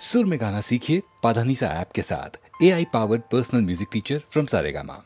सुर में गाना सीखिए पाधानीसा ऐप के साथ। AI powered personal music teacher from Saregama.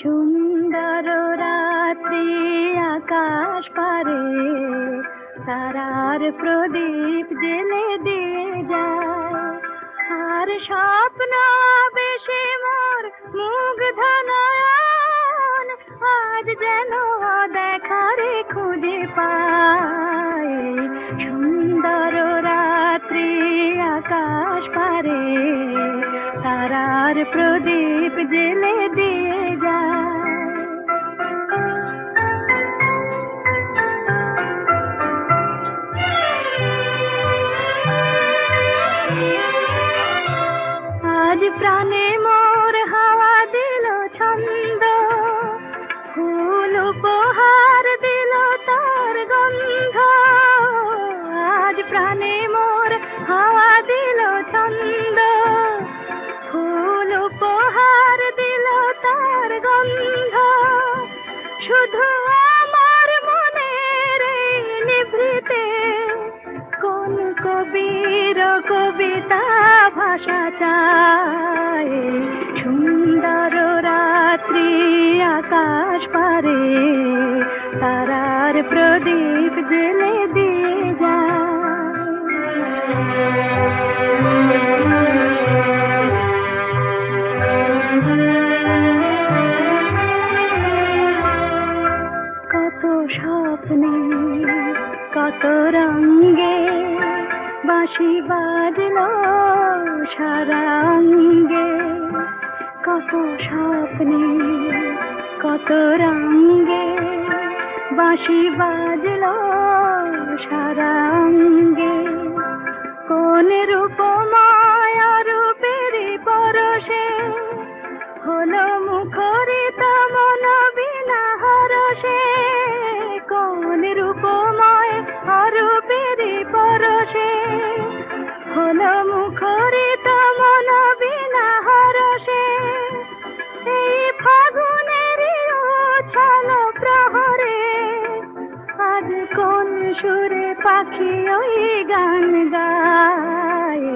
সুন্দর রাত্রি আকাশ পারে তারার প্রদীপ জেলে দিয়ে যায়, আর স্বপ্ন বেশি মোর মুগ্ধ নয়ন আজ যেন দেখারে খুঁজে পায়। সুন্দর রাত্রি আকাশ পারে তারার প্রদীপ জেলে দিয়ে যায়। আজ প্রাণে মোর হাওয়া দিল ছন্দ, ফুল উপহার দিল তার গন্ধ। আজ প্রাণে মোর হাওয়া দিল ছন্দ, ফুল উপহার দিল তার গন্ধ। শুধু আমার মনের নিভৃতে কোন কবির কবিতা ভাষা চায়। সুন্দর রাত্রি আকাশ পারে তারার প্রদীপ জেলে দিয়ে যায়। কত রঙে বাঁশি বাজলো সারা অঙ্গে, কত স্বপ্নে কত রঙে বাঁশি বাজলো সারা অঙ্গে। কোন রূপময় রূপের পরশে হলো মুখরিত মন বিনা হরষে, কোন রূপময় রূপের পরশে হলো মুখরিত মন বিনা হরষে। এই ফাগুনের উচ্ছল প্রহরে আজ কোন সুরে পাখি ওই গান গায়,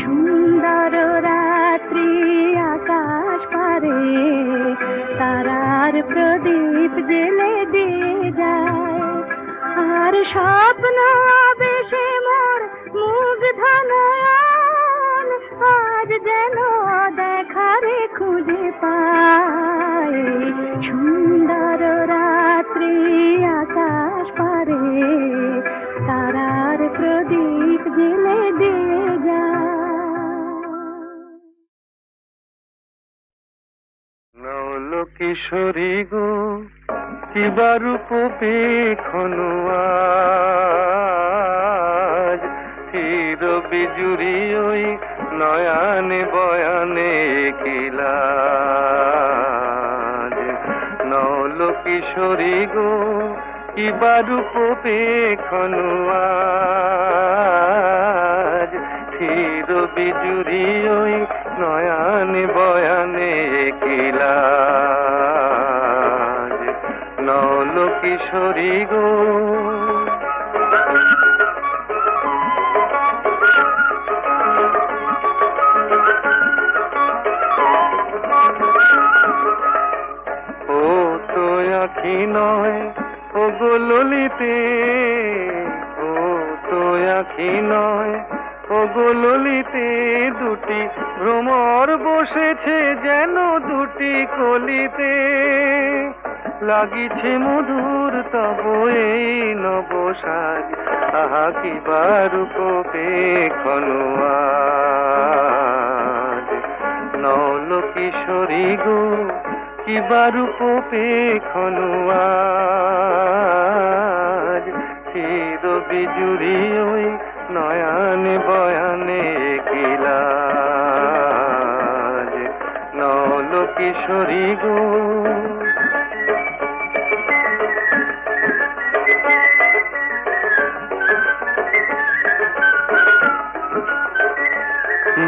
সুন্দর রাত্রি আকাশ পারে তারার প্রদীপ জেলে দিয়ে যায়। আর স্বপ্ন বেশে মোর মুগ্ধ নয়ন আজ যেন দেখারে খুঁজে পায়, সুন্দর রাত্রি আকাশ পারে তারার প্রদীপ জেলে দিয়ে যায়। নৌল কিশোরী গো কিবা রূপ পেখনু আজ, চির বিজুরি ওই নয়ানে বয়ানে কিলাজ। নৌল কিশোরী গো কিবা রূপ পেখনু আজ, চির বিজুরি ওই নয়ানে বয়ানে কিলাজ। নৌল কিশোরী গো ও তো আখি নয় ও গো ললিতে, ও তো আখি নয় ও গো ললিতে, দুটি ভ্রমর বসেছে যেন দুটি কলিতে। লাগিছে মধুর তব এই নবসাজ, আহা কিবা রূপ পেখনু আজ। নৌল কিশোরী গো কিবা রূপ পেখনু আজ, চির বিজুরি ওই নয়ানে বয়ানে কিলাজ। নৌল কিশোরী গো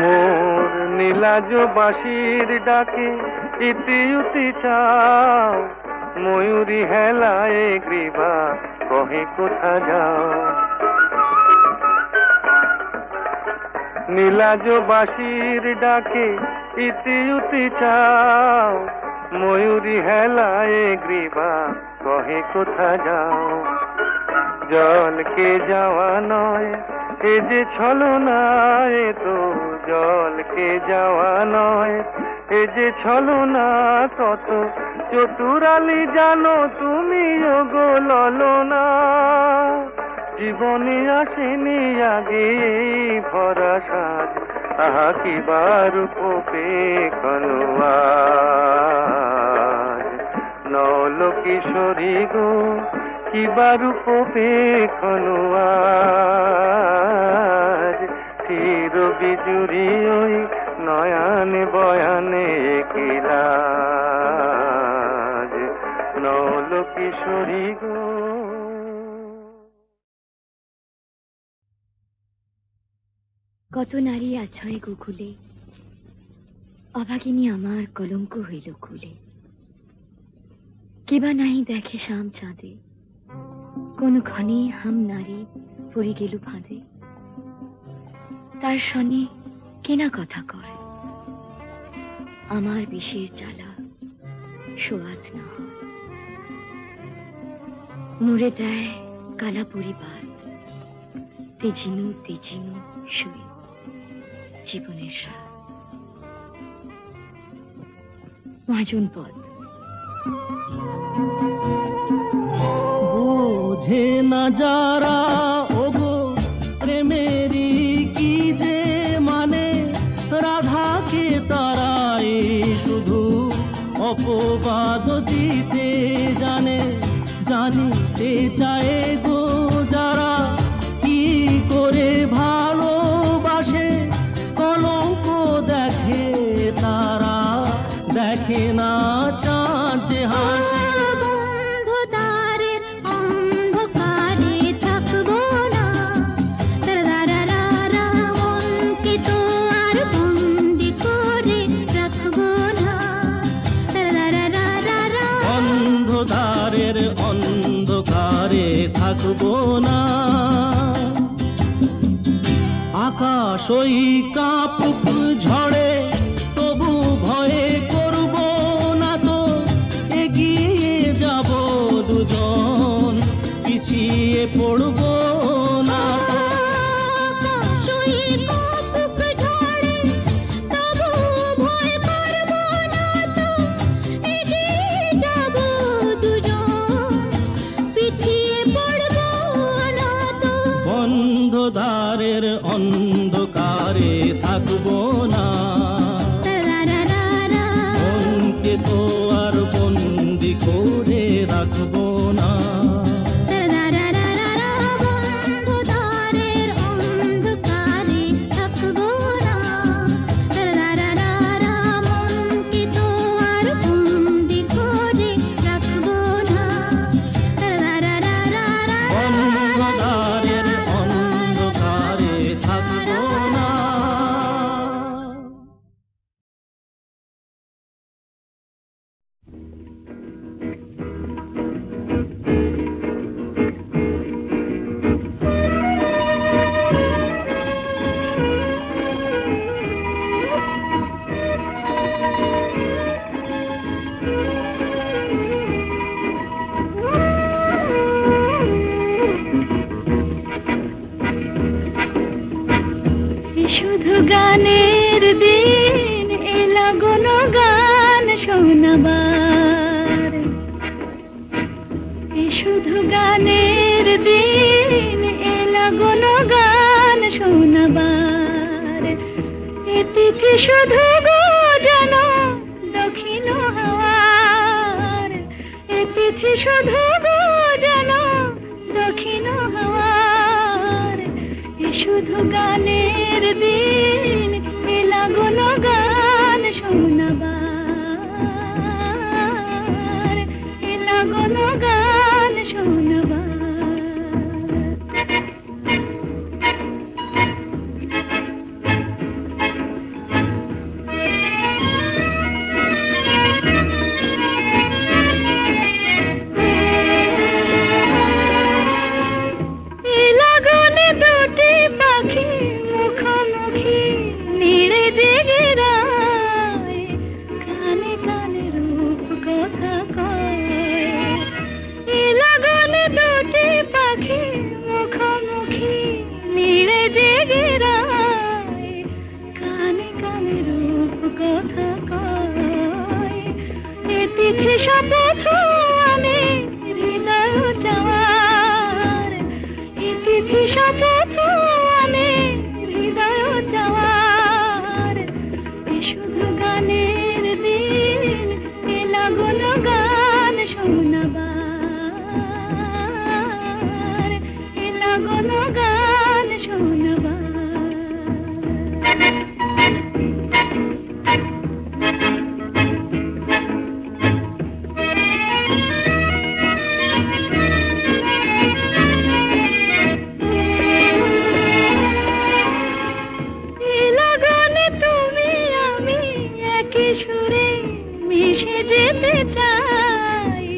মোর নীলাজ বাঁশির ডাকে ইতি উতি চাও, ময়ূরী হেলায় গ্রীবা কহে কোথা যাও। নীলাজ বাঁশির ডাকে ইতি উতি চাও, ময়ূরী হেলায় গ্রীবা কহে কোথা যাও। জলকে যাওয়া নয় এ যে ছলনা, এ তো জলকে যাওয়া নয় এ যে ছলনা। কত চতুরালি জানো তুমি গো ললনা, জীবনে আসেনি আগে ভরা সাজ, আহা কিবা রূপ পেখনু আজ। নৌল কিশোরী গো কিবা রূপ পেখনু আজ, চির বিজুরি ওই নয়ানে বয়ানে কিলাজ। নৌল কিশোরী গো কত নারী আছয় গোকুলে, অভাগিনী আমার কলঙ্ক হইল খুলে। কেবা নাহি দেখে শাম চাঁদে, কোন ক্ষণে হাম নারী পড়ে গেল ফাঁদে। তার সনে কেনা কথা কয়, আমার বিষের জ্বালা সোয়াদ না হয়। মুড়ে দেয় কালা পরিবার, তেজিনু তেজিনু শুয়ে জীবনের সার। মহাজন পদ। বোঝে না যারা অপবাদ দিতে জানে, জানিতে চায় গো যারা কি করে ভালোবাসে, কলঙ্ক দেখে তারা, দেখে না চাঁদ যে হাসে। অন্ধকারের অন্ধকারে থাকবো না, আকাশ ওই কাপুক ঝড়ে তবু ভয়ে করব না তো, এগিয়ে যাব দুজন, পিছিয়ে পড়ব না তো। অন্ধকারের অন্ধকারে থাকবো না, মনকে তো আর বন্দি করে রাখবো না। শুধু গানের দিন এলা গুণ গান শোনাবার, শুধু গানের দিন এলা গুণ গান শোনাবার। এ তিথি শুধু গো যেন দক্ষিণ হাওয়ার, এ তিথি শুধু গো যেন দক্ষিণ হাওয়ার। শুধু গানের দিন এলা গুণ গান শোনাবার, এলা গুণ গান শোনাবার। শপথ আমি হৃদয় চাওয়ার, ইতিথি শপথ আমি হৃদয় চাওয়ার। শুধু গানের দিন এলা গুণ গান শোনাবার, এলা গুণ গান শোনাবার। সুরে মিশে যেতে চাই,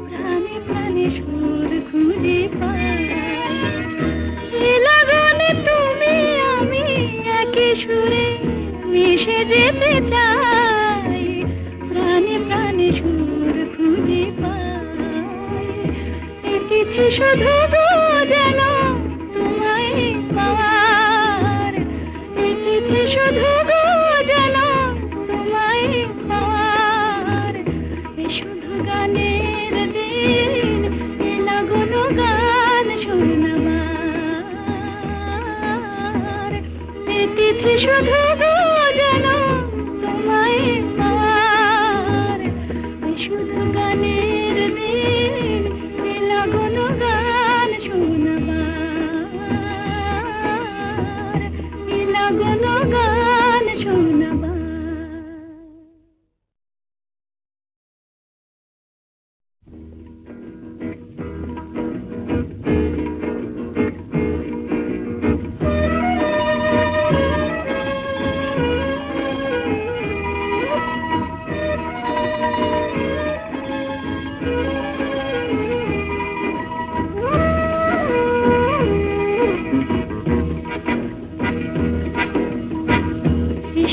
প্রাণে প্রাণে সুর খুঁজে পাই। লাগনে তুমি আমি একই সুরে মিশে যেতে চাই, প্রাণে প্রাণে সুর খুঁজে পাই। এ তিথি শুধু গো যেন তোমায় পাওয়ার, এ তিথি শুধু গো যেন পাওয়ার। শুধু গানের দিন এলা গুণ গান শোনাবার, এ তিথি শুধু গো যেন তোমায় পাওয়ার, গানের দিন এ লগন গান শোনাবার, এ লগন গান শোনাবার।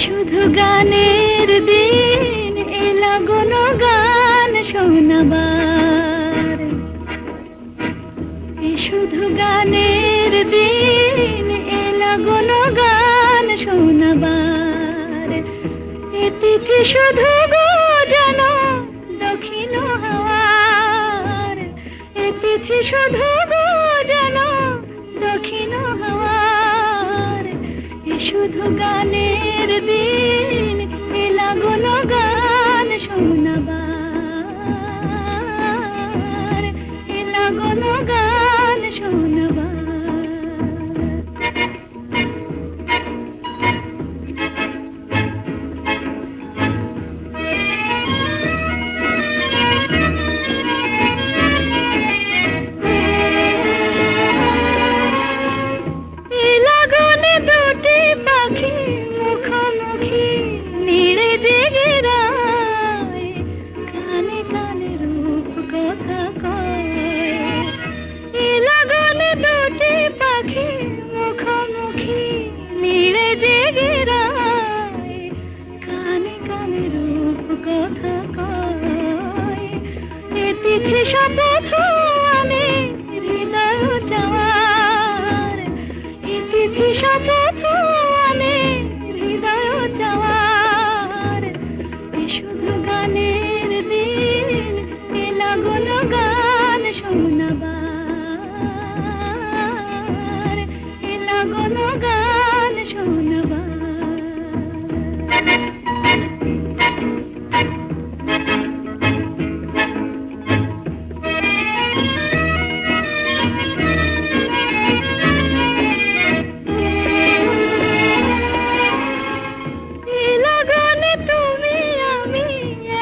শুধু গানের দিন এ লগন গান শোনাবার, শুধু গানের দিন এ লগন গান শোনাবার। এ তিথি শুধু গো যেন দক্ষিণ হাওয়ার, এ তিথি শুধু গো যেন দক্ষিণ হাওয়ার। এ শুধু গানের দিন এ লগন গান শোনাবার, এ লগন গান শোনাবার। এ লগনে দুটি পাখি মুখোমুখি নীড়ে জেগে রায়, কানে কানে রূপ কথা কয়। এ লগনে দুটি পাখি মুখোমুখি নীড়ে জেগে রায়, কানে কানে রূপ কথা কয়। এ তিথি শপথ আনে হৃদয় চাওয়ার, এ তিথি শপথ আনে হৃদয় চাওয়ার। এ শুধু গানের দিন এ লগন গান শোনাবার, এ লগন গান শোনাবার। এ লগনে তুমি আমি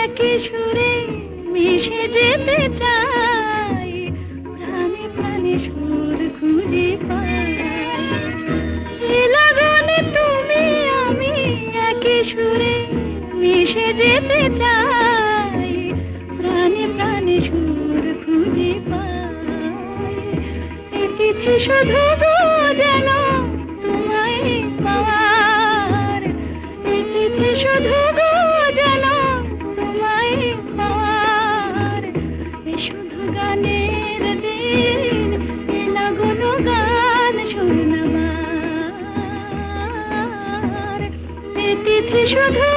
একই সুরে মিশে যেতে চাই, প্রাণে প্রাণে সুর খুঁজে পাই। এ লগনে তুমি আমি একই সুরে মিশে যেতে চাই, প্রাণে প্রাণে সুর খুঁজে পাই। এ তিথি শুধু গো যেন তোমায় পাওয়ার, এ তিথি শুধু গো যেন তোমায় পাওয়ার। এ শুধু গানের দিন এ লগন গান শোনাবার, এ তিথি শুধু